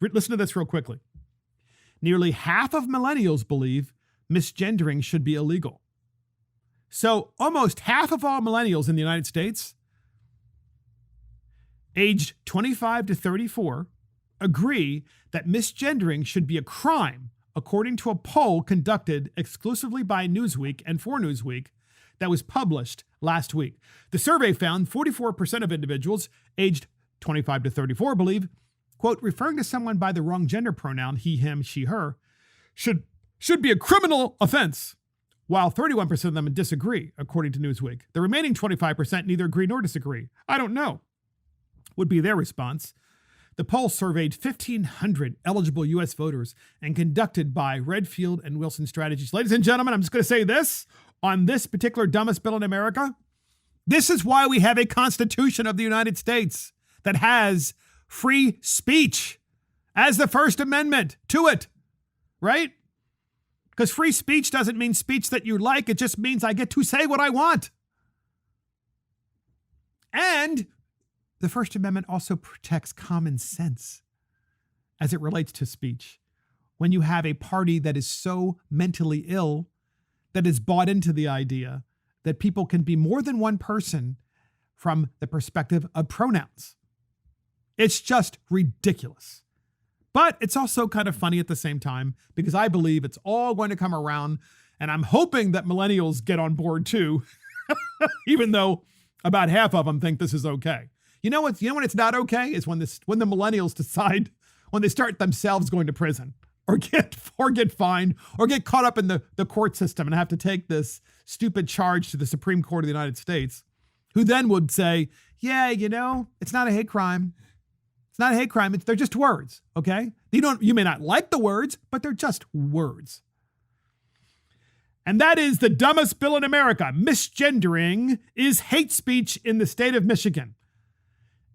Listen to this real quickly. Nearly half of millennials believe misgendering should be illegal. So almost half of all millennials in the United States, aged 25 to 34, agree that misgendering should be a crime, according to a poll conducted exclusively by Newsweek and for Newsweek that was published last week. The survey found 44% of individuals aged 25 to 34 believe, quote, referring to someone by the wrong gender pronoun, he, him, she, her, should be a criminal offense, while 31% of them disagree, according to Newsweek. The remaining 25% neither agree nor disagree. I don't know, would be their response. The poll surveyed 1,500 eligible U.S. voters and conducted by Redfield and Wilson Strategies. Ladies and gentlemen, I'm just going to say this on this particular dumbest bill in America. This is why we have a Constitution of the United States that has free speech as the First Amendment to it, right? Because free speech doesn't mean speech that you like. It just means I get to say what I want. And the First Amendment also protects common sense as it relates to speech. When you have a party that is so mentally ill that is bought into the idea that people can be more than one person from the perspective of pronouns. It's just ridiculous. But it's also kind of funny at the same time because I believe it's all going to come around, and I'm hoping that millennials get on board too, even though about half of them think this is okay. You know when it's not okay is when the millennials decide, when they start themselves going to prison or get fined or get caught up in the court system and have to take this stupid charge to the Supreme Court of the United States, who then would say, yeah, it's not a hate crime. It's not a hate crime. They're just words, okay? You may not like the words, but they're just words. And that is the dumbest bill in America. Misgendering is hate speech in the state of Michigan.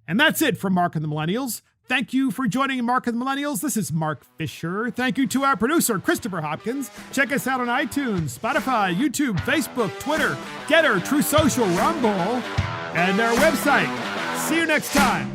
And that's it from Mark and the Millennials. Thank you for joining Mark and the Millennials. This is Mark Fisher. Thank you to our producer, Christopher Hopkins. Check us out on iTunes, Spotify, YouTube, Facebook, Twitter, Getter, True Social, Rumble, and our website. See you next time.